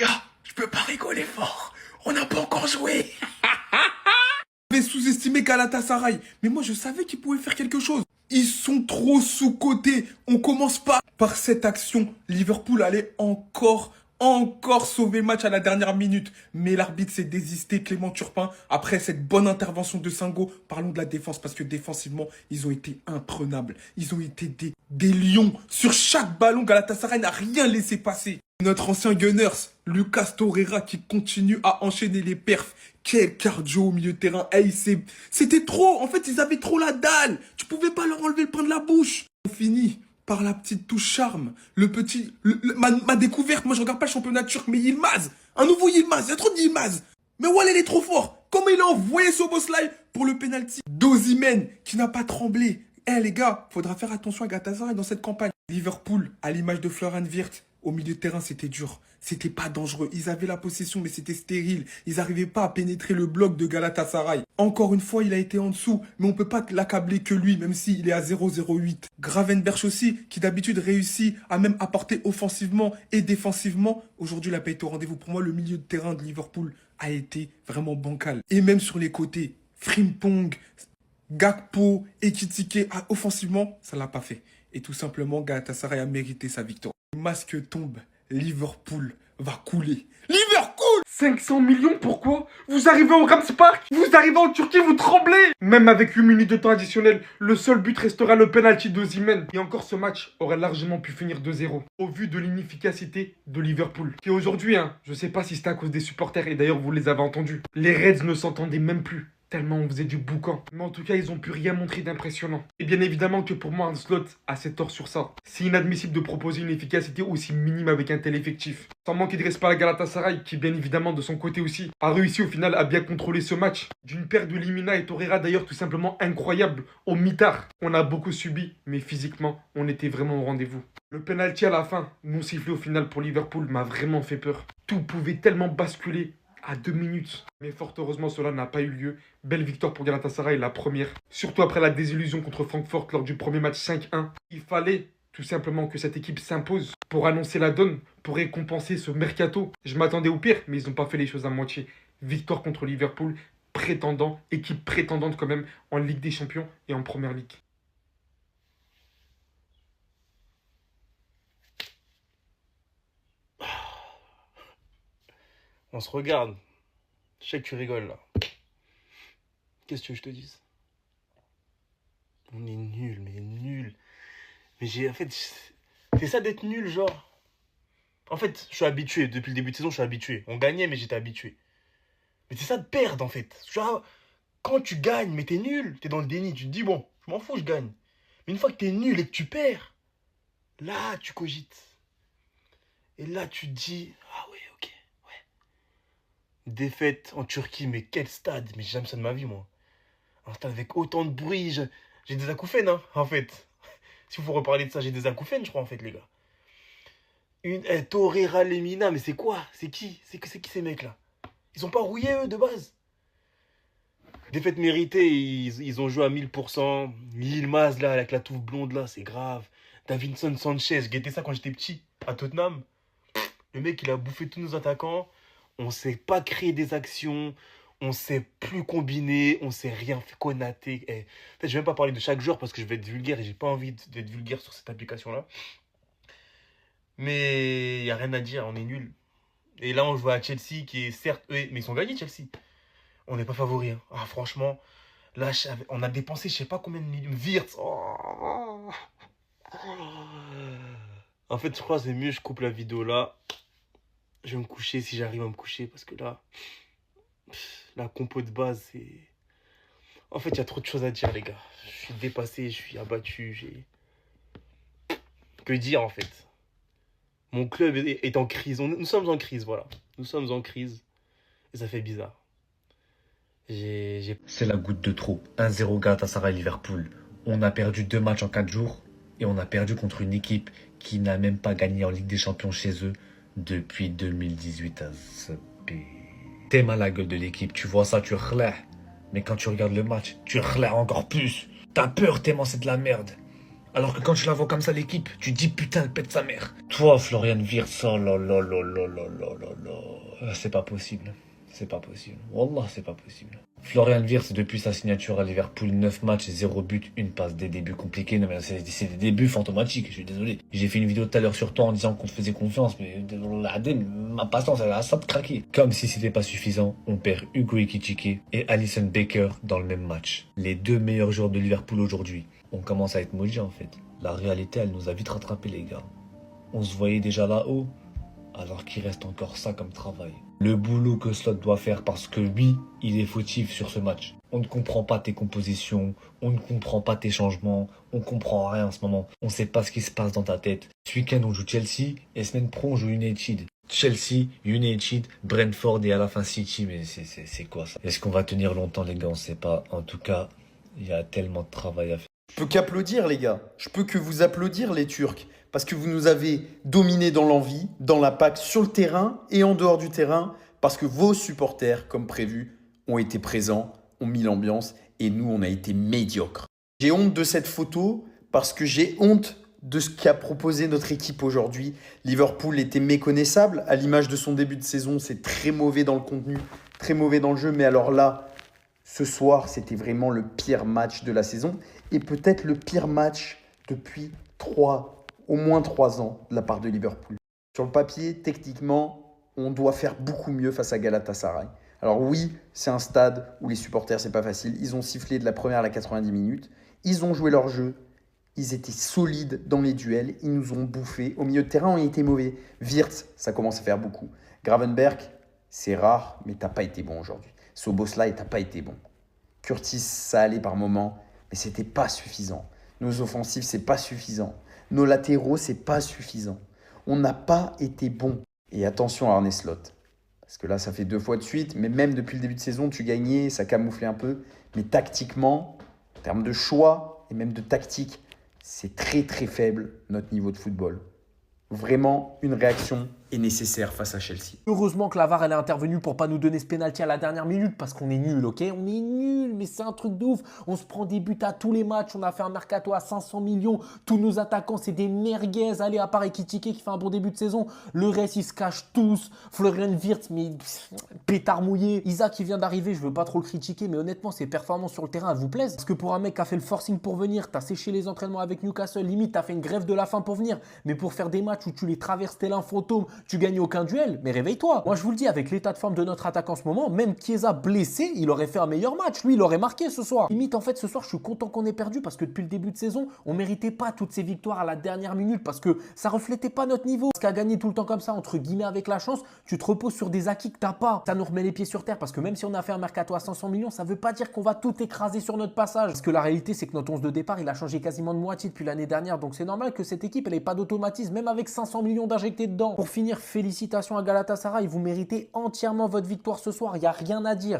Gars, je peux pas rigoler fort. On n'a pas encore joué. J'avais sous-estimé Galatasaray, mais moi je savais qu'ils pouvaient faire quelque chose. Ils sont trop sous-cotés. On commence pas par cette action. Liverpool allait encore sauver le match à la dernière minute. Mais l'arbitre s'est désisté, Clément Turpin, après cette bonne intervention de Singo. Parlons de la défense, parce que défensivement, ils ont été imprenables. Ils ont été des lions. Sur chaque ballon, Galatasaray n'a rien laissé passer. Notre ancien Gunners, Lucas Torreira, qui continue à enchaîner les perfs. Quel cardio au milieu de terrain. Hey, c'était trop. En fait, ils avaient trop la dalle. Tu pouvais pas leur enlever le pain de la bouche. On finit par la petite touche charme. Ma découverte. Moi, je regarde pas le championnat turc, mais Yilmaz. Un nouveau Yilmaz. Il y a trop de Yilmaz. Mais Wallet est trop fort. Comment il a envoyé Szoboszlai pour le penalty. Osimhen, qui n'a pas tremblé. Eh, les gars, faudra faire attention à Galatasaray dans cette campagne. Liverpool, à l'image de Florian Wirtz. Au milieu de terrain, c'était dur. C'était pas dangereux. Ils avaient la possession, mais c'était stérile. Ils n'arrivaient pas à pénétrer le bloc de Galatasaray. Encore une fois, il a été en dessous, mais on peut pas l'accabler que lui, même s'il est à 0,08. Gravenberch aussi, qui d'habitude réussit à même apporter offensivement et défensivement. Aujourd'hui, il n'a pas été au rendez-vous. Pour moi, le milieu de terrain de Liverpool a été vraiment bancal. Et même sur les côtés, Frimpong, Gakpo, Ekitike, offensivement, ça l'a pas fait. Et tout simplement, Galatasaray a mérité sa victoire. Le masque tombe, Liverpool va couler. Liverpool! 500 millions, pourquoi? Vous arrivez au Rams Park, vous arrivez en Turquie, vous tremblez. Même avec 8 minutes de temps additionnel, le seul but restera le penalty d'Osimhen. Et encore, ce match aurait largement pu finir 2-0. Au vu de l'inefficacité de Liverpool. Qui aujourd'hui, je sais pas si c'était à cause des supporters, et d'ailleurs vous les avez entendus. Les Reds ne s'entendaient même plus. Tellement on faisait du boucan. Mais en tout cas, ils ont pu rien montrer d'impressionnant. Et bien évidemment que pour moi, un slot a ses torts sur ça. C'est inadmissible de proposer une efficacité aussi minime avec un tel effectif. Sans manquer de respect à la Galatasaray, qui bien évidemment de son côté aussi, a réussi au final à bien contrôler ce match. D'une paire de Limina et Torreira d'ailleurs tout simplement incroyable, au mitard. On a beaucoup subi, mais physiquement, on était vraiment au rendez-vous. Le penalty à la fin, non sifflé au final pour Liverpool, m'a vraiment fait peur. Tout pouvait tellement basculer à 2 minutes. Mais fort heureusement, cela n'a pas eu lieu. Belle victoire pour Galatasaray, la première. Surtout après la désillusion contre Francfort lors du premier match 5-1. Il fallait tout simplement que cette équipe s'impose pour annoncer la donne, pour récompenser ce mercato. Je m'attendais au pire, mais ils n'ont pas fait les choses à moitié. Victoire contre Liverpool, prétendant, équipe prétendante quand même en Ligue des Champions et en Première Ligue. On se regarde. Je sais que tu rigoles là. Qu'est-ce que tu veux que je te dise? On est nul, mais nul. Mais en fait, c'est ça d'être nul, genre. En fait, je suis habitué. Depuis le début de saison, je suis habitué. On gagnait, mais j'étais habitué. Mais c'est ça de perdre, en fait. Genre, quand tu gagnes, mais t'es nul, t'es dans le déni. Tu te dis, bon, je m'en fous, je gagne. Mais une fois que t'es nul et que tu perds, là, tu cogites. Et là, tu te dis, ah ouais, ok, ouais. Défaite en Turquie, mais quel stade? Mais j'ai jamais ça de ma vie, moi. Un stade avec autant de bruit, j'ai des acouphènes, hein, en fait. Si vous reparler de ça, j'ai des acouphènes, je crois, en fait, les gars. Torreira, Lemina, mais c'est quoi? C'est qui? C'est qui ces mecs-là? Ils sont pas rouillés, eux, de base. Défaite méritée, ils ont joué à 1000%. Yilmaz, là, avec la touffe blonde, là, c'est grave. Davinson Sanchez, j'ai guetté ça quand j'étais petit, à Tottenham. Le mec, il a bouffé tous nos attaquants. On sait pas créer des actions. On sait plus combiner. On sait rien fait. Konaté. En fait, je vais même pas parler de chaque joueur parce que je vais être vulgaire et j'ai pas envie d'être vulgaire sur cette application-là. Mais il n'y a rien à dire, on est nul. Et là, on joue à Chelsea qui est certes... mais ils sont gagnés, Chelsea. On n'est pas favoris. Hein. Ah, franchement, là, on a dépensé je sais pas combien de millions. Wirtz. Oh. En fait, je crois que c'est mieux, je coupe la vidéo là. Je vais me coucher si j'arrive à me coucher parce que là, la compo de base, c'est... En fait, il y a trop de choses à dire, les gars. Je suis dépassé, je suis abattu, Que dire, en fait? Mon club est en crise. Nous sommes en crise, voilà. Nous sommes en crise. Et ça fait bizarre. C'est la goutte de trop. 1-0 Galatasaray Liverpool. On a perdu 2 matchs en 4 jours. Et on a perdu contre une équipe qui n'a même pas gagné en Ligue des Champions chez eux depuis 2018. T'es mal à la gueule de l'équipe. Tu vois ça, tu relais. Mais quand tu regardes le match, tu relais encore plus. T'as peur tellement c'est de la merde. Alors que quand tu la vois comme ça, l'équipe, tu te dis putain, elle pète sa mère. Toi, Florian Wirtz, oh là là là là là là là là. C'est pas possible. C'est pas possible. Wallah, c'est pas possible. Florian Wirtz, depuis sa signature à Liverpool, 9 matchs, 0 but, une passe, des débuts compliqués. Non, mais c'est des débuts fantomatiques, je suis désolé. J'ai fait une vidéo tout à l'heure sur toi en disant qu'on te faisait confiance, mais ma patience, elle a ça de craquer. Comme si c'était pas suffisant, on perd Hugo Ekitike et Alisson Becker dans le même match. Les deux meilleurs joueurs de Liverpool aujourd'hui. On commence à être maudits en fait. La réalité, elle nous a vite rattrapés, les gars. On se voyait déjà là-haut, alors qu'il reste encore ça comme travail. Le boulot que Slot doit faire parce que oui, il est fautif sur ce match. On ne comprend pas tes compositions, on ne comprend pas tes changements, on comprend rien en ce moment. On sait pas ce qui se passe dans ta tête. Ce week-end, on joue Chelsea et semaine pro, on joue United. Chelsea, United, Brentford et à la fin City, mais c'est quoi ça? Est-ce qu'on va tenir longtemps, les gars? On sait pas. En tout cas, il y a tellement de travail à faire. Je peux qu'applaudir, les gars. Je peux que vous applaudir, les Turcs. Parce que vous nous avez dominés dans l'envie, dans la PAC, sur le terrain et en dehors du terrain. Parce que vos supporters, comme prévu, ont été présents, ont mis l'ambiance. Et nous, on a été médiocres. J'ai honte de cette photo parce que j'ai honte de ce qu'a proposé notre équipe aujourd'hui. Liverpool était méconnaissable. À l'image de son début de saison, c'est très mauvais dans le contenu, très mauvais dans le jeu. Mais alors là, ce soir, c'était vraiment le pire match de la saison et peut-être le pire match depuis au moins 3 ans de la part de Liverpool. Sur le papier, techniquement, on doit faire beaucoup mieux face à Galatasaray. Alors oui, c'est un stade où les supporters, c'est pas facile. Ils ont sifflé de la première à la 90 minutes. Ils ont joué leur jeu. Ils étaient solides dans les duels. Ils nous ont bouffé. Au milieu de terrain, on était mauvais. Wirtz, ça commence à faire beaucoup. Gravenberg, c'est rare, mais t'as pas été bon aujourd'hui. Szoboszlai, t'as pas été bon. Curtis, ça allait par moments, mais c'était pas suffisant. Nos offensifs, c'est pas suffisant. Nos latéraux, c'est pas suffisant. On n'a pas été bon. Et attention à Arne Slot. Parce que là, ça fait 2 fois de suite, mais même depuis le début de saison, tu gagnais, ça camouflait un peu. Mais tactiquement, en termes de choix et même de tactique, c'est très très faible notre niveau de football. Vraiment, une réaction est nécessaire face à Chelsea. Heureusement que la VAR elle est intervenue pour pas nous donner ce pénalty à la dernière minute parce qu'on est nul, ok? On est nul, mais c'est un truc de ouf. On se prend des buts à tous les matchs. On a fait un mercato à 500 millions. Tous nos attaquants, c'est des merguez. Allez, à part Ekitike qui fait un bon début de saison. Le reste, ils se cachent tous. Florian Wirtz, mais pétard mouillé. Isaac qui vient d'arriver, je veux pas trop le critiquer, mais honnêtement, ses performances sur le terrain, elles vous plaisent? Parce que pour un mec qui a fait le forcing pour venir, t'as séché les entraînements avec Newcastle, limite, t'as fait une grève de la faim pour venir. Mais pour faire des matchs où tu les traverses tel un fantôme, tu gagnes aucun duel, mais réveille-toi. Moi, je vous le dis, avec l'état de forme de notre attaque en ce moment, même Chiesa blessé, il aurait fait un meilleur match. Lui, il aurait marqué ce soir. Limite, en fait, ce soir, je suis content qu'on ait perdu parce que depuis le début de saison, on méritait pas toutes ces victoires à la dernière minute parce que ça reflétait pas notre niveau. Parce qu'à gagner tout le temps comme ça, entre guillemets, avec la chance, tu te reposes sur des acquis que t'as pas. Ça nous remet les pieds sur terre parce que même si on a fait un mercato à 500 millions, ça veut pas dire qu'on va tout écraser sur notre passage. Parce que la réalité, c'est que notre 11 de départ, il a changé quasiment de moitié depuis l'année dernière. Donc c'est normal que cette équipe, elle ait pas d'automatisme, même avec 500 millions d'injectés dedans. Pour finir, félicitations à Galatasaray, vous méritez entièrement votre victoire ce soir, il n'y a rien à dire.